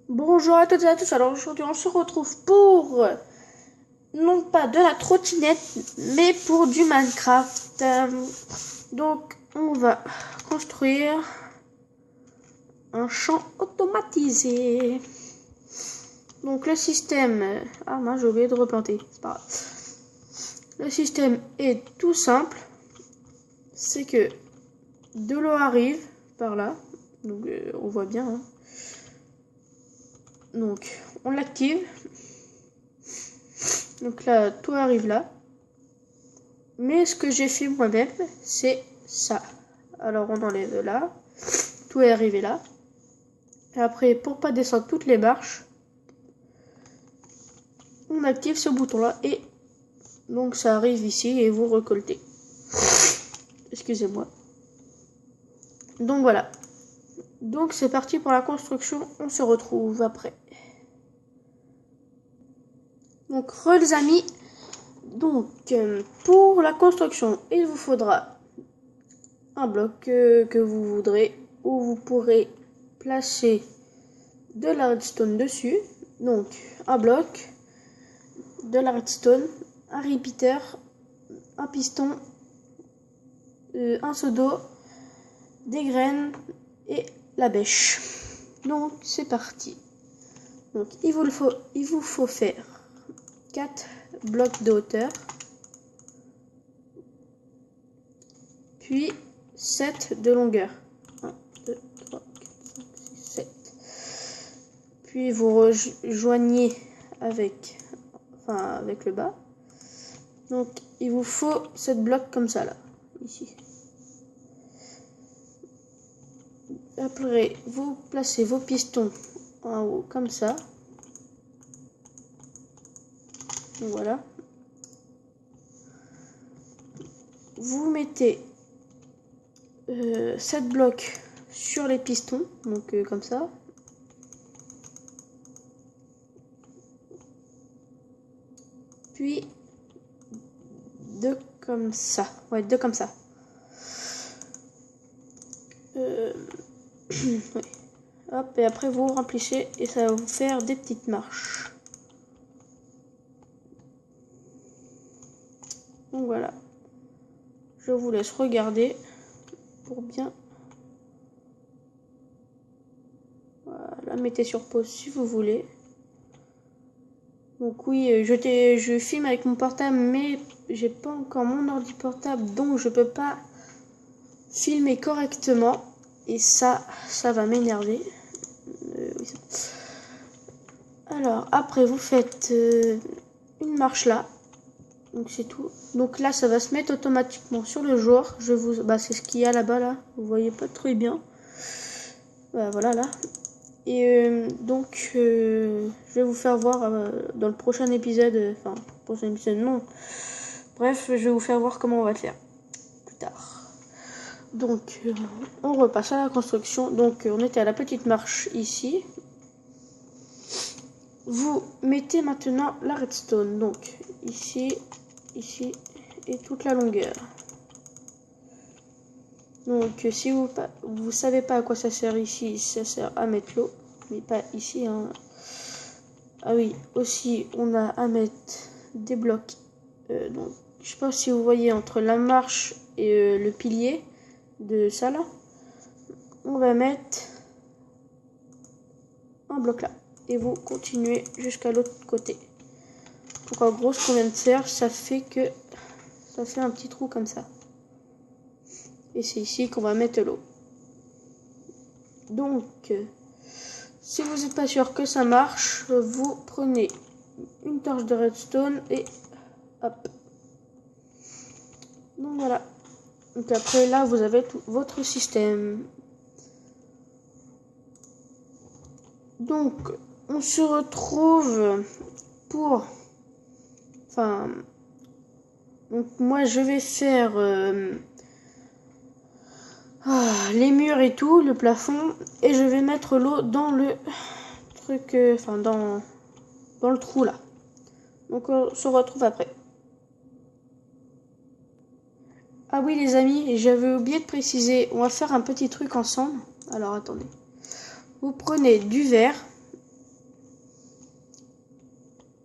Bonjour à toutes et à tous, alors aujourd'hui on se retrouve pour, non pas de la trottinette, mais pour du Minecraft. Donc on va construire un champ automatisé. Donc le système, ah mince j'ai oublié de replanter, c'est pas grave. Le système est tout simple, c'est que de l'eau arrive par là, donc on voit bien, hein. Donc on l'active. Donc là, tout arrive là. Mais ce que j'ai fait moi-même, c'est ça. Alors on enlève là. Tout est arrivé là. Et après, pour pas descendre toutes les marches, on active ce bouton-là. Et donc ça arrive ici et vous récoltez. Excusez-moi. Donc voilà. Donc c'est parti pour la construction. On se retrouve après. Donc les amis. Donc pour la construction, il vous faudra un bloc que vous voudrez, où vous pourrez placer de la redstone dessus. Donc un bloc, de la redstone, un repeater, un piston, un seau d'eau, des graines et la bêche. Donc c'est parti. Donc il vous faut faire 4 blocs de hauteur, puis 7 de longueur. 1, 2, 3, 4, 5, 6, 7. Puis vous rejoignez avec le bas. Donc il vous faut 7 blocs comme ça là, ici. Après vous placez vos pistons en haut comme ça. Donc, voilà. Vous mettez 7 blocs sur les pistons, donc comme ça. Puis 2 comme ça. Ouais, 2 comme ça. Ouais. Hop, et après vous remplissez et ça va vous faire des petites marches. Donc voilà. Je vous laisse regarder pour bien. Voilà, mettez sur pause si vous voulez. Donc oui, je filme avec mon portable, mais j'ai pas encore mon ordi portable, donc je peux pas filmer correctement. Et ça va m'énerver. Oui. Alors après vous faites une marche là. Donc c'est tout. Donc là ça va se mettre automatiquement sur le jour. C'est ce qu'il y a là-bas là. Vous voyez pas très bien. Voilà là. Et donc je vais vous faire voir dans le prochain épisode. Prochain épisode non. Bref, je vais vous faire voir comment on va le faire plus tard. Donc on repasse à la construction. Donc on était à la petite marche ici. Vous mettez maintenant la redstone. Donc ici, ici et toute la longueur. Donc si vous savez pas à quoi ça sert ici, ça sert à mettre l'eau, mais pas ici, hein. Ah oui, aussi on a à mettre des blocs. Donc je sais pas si vous voyez entre la marche et le pilier de ça là, on va mettre un bloc là et vous continuez jusqu'à l'autre côté. Donc en gros ce qu'on vient de faire, ça fait un petit trou comme ça. Et c'est ici qu'on va mettre l'eau. Donc, si vous n'êtes pas sûr que ça marche, vous prenez une torche de redstone et hop. Donc voilà. Donc après là, vous avez tout votre système. Donc, on se retrouve pour... donc moi, je vais faire... les murs et tout, le plafond, et je vais mettre l'eau dans le truc, dans le trou là. Donc on se retrouve après. Ah oui les amis, j'avais oublié de préciser, on va faire un petit truc ensemble. Alors attendez. Vous prenez du verre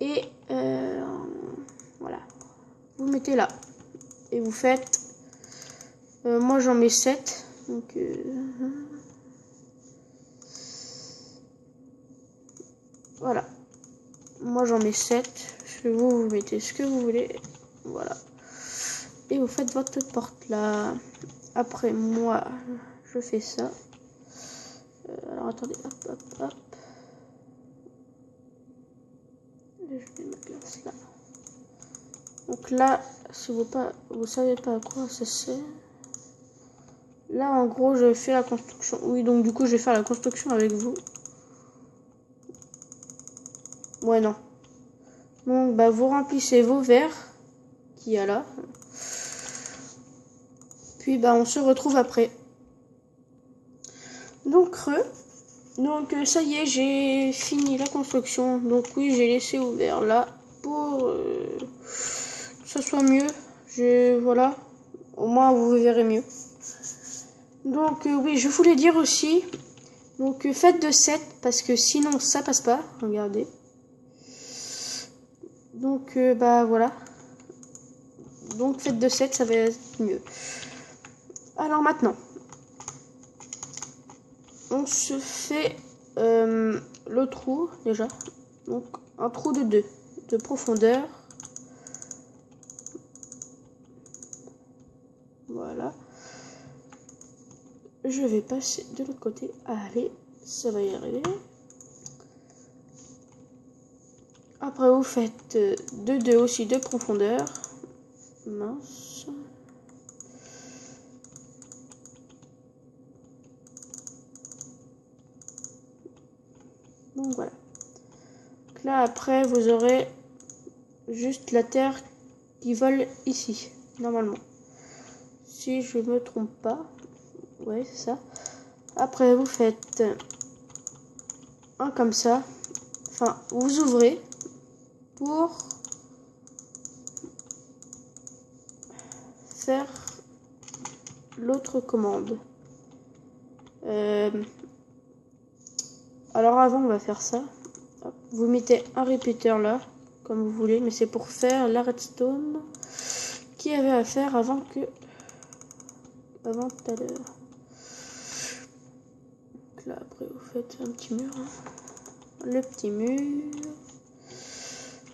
Et voilà. Vous mettez là. Et vous faites... moi j'en mets 7. Donc... voilà. Moi j'en mets 7. Vous mettez ce que vous voulez. Voilà. Et vous faites votre porte là. Après moi, je fais ça. Alors attendez, hop, hop, hop. Je mets ma glace là. Donc là, si vous savez pas à quoi ça sert. Là en gros, je fais la construction. Oui, donc du coup, je vais faire la construction avec vous. Ouais, non. Donc bah vous remplissez vos verres qu'il y a là. Puis bah on se retrouve après. Donc ça y est, j'ai fini la construction. Donc oui, j'ai laissé ouvert là pour que ça soit mieux. Voilà, au moins vous verrez mieux. Donc oui, je voulais dire aussi, donc faites de 7 parce que sinon ça passe pas. Regardez. Donc bah voilà. Donc faites de 7, ça va être mieux. Alors maintenant, on se fait le trou déjà. Donc un trou de 2 de profondeur. Voilà. Je vais passer de l'autre côté. Allez, ça va y arriver. Après vous faites de 2 aussi de profondeur. Mince. Donc voilà. Donc là après vous aurez juste la terre qui vole ici, normalement. Si je me trompe pas. Ouais, c'est ça. Après vous faites un comme ça. Enfin, vous ouvrez pour faire l'autre commande. Alors avant on va faire ça. Vous mettez un répéteur là, comme vous voulez, mais c'est pour faire la redstone qu'il y avait à faire avant tout à l'heure. Donc là après vous faites un petit mur, hein. Le petit mur.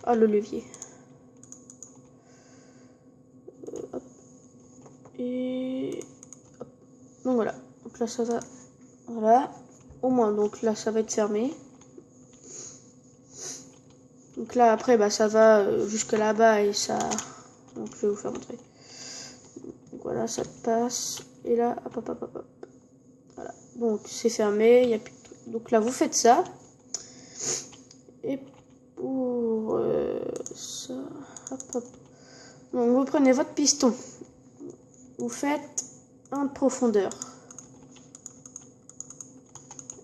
Ah, le levier. Hop. Et hop. Donc voilà. Donc là ça va. Voilà. Au moins donc là ça va être fermé. Donc là après bah ça va jusque là-bas et ça. Donc je vais vous faire montrer. Donc voilà, ça passe. Et là, hop hop hop hop hop. Voilà. Donc c'est fermé. Il y a plus de trucs. Donc là vous faites ça. Et pour ça, hop hop. Donc vous prenez votre piston. Vous faites un de profondeur.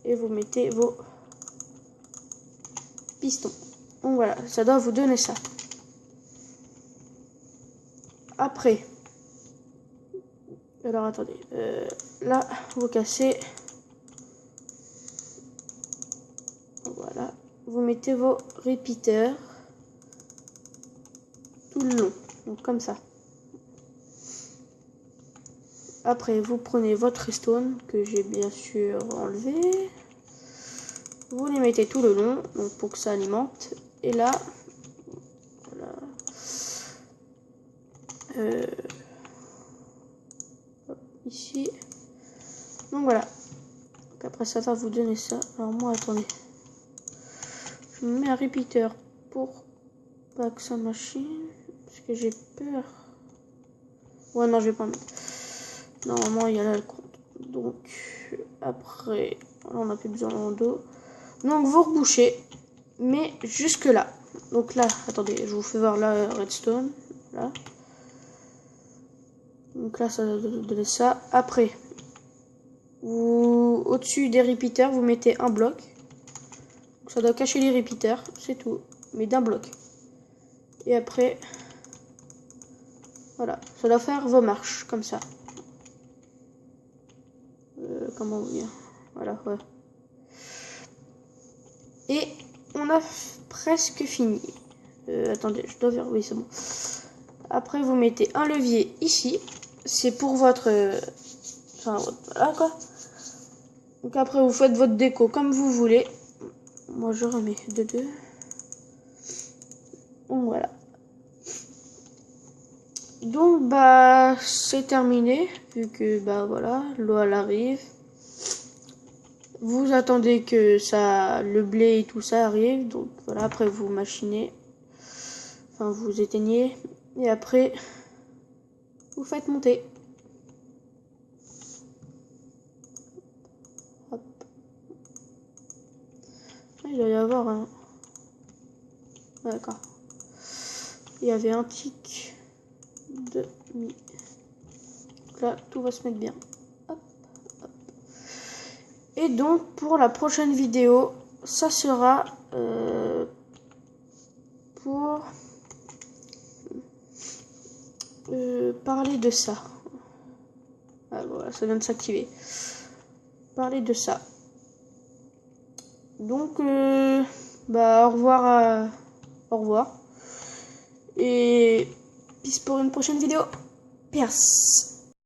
Et vous mettez vos pistons. Donc voilà, ça doit vous donner ça. Après, alors attendez, là vous cassez. Voilà, vous mettez vos repeaters tout le long, donc comme ça. Après, vous prenez votre redstone que j'ai bien sûr enlevé. Vous les mettez tout le long, donc pour que ça alimente. Et là, voilà. Ici. Donc voilà. Donc après ça va vous donner ça. Alors moi attendez. Je me mets un repeater pour pas que ça machine. Parce que j'ai peur. Ouais non je vais pas en mettre. Normalement il y a là le compte. Donc après. Là on n'a plus besoin en dos. Donc vous rebouchez. Mais jusque là. Donc là, attendez, je vous fais voir la redstone. Là. Donc là, ça donne ça. Après, vous au-dessus des repeaters, vous mettez un bloc. Donc ça doit cacher les repeaters, c'est tout. Mais d'un bloc. Et après, voilà. Ça doit faire vos marches, comme ça. Comment vous dire? Voilà, ouais. Et on a presque fini. Attendez, je dois faire... Oui, c'est bon. Après, vous mettez un levier ici. C'est pour votre... Enfin, voilà quoi. Donc après, vous faites votre déco comme vous voulez. Moi, je remets de 2. Donc voilà. Donc bah c'est terminé vu que bah voilà l'eau elle arrive. Vous attendez que ça le blé et tout ça arrive. Donc voilà, après vous machinez. Enfin vous éteignez et après vous faites monter. Hop. Il doit y avoir un... D'accord. Il y avait un tic de mi. Là tout va se mettre bien. Hop, hop. Et donc pour la prochaine vidéo, ça sera pour parler de ça. Ah, voilà, ça vient de s'activer. Parler de ça. Donc, bah, au revoir. Au revoir. Et peace pour une prochaine vidéo. Peace.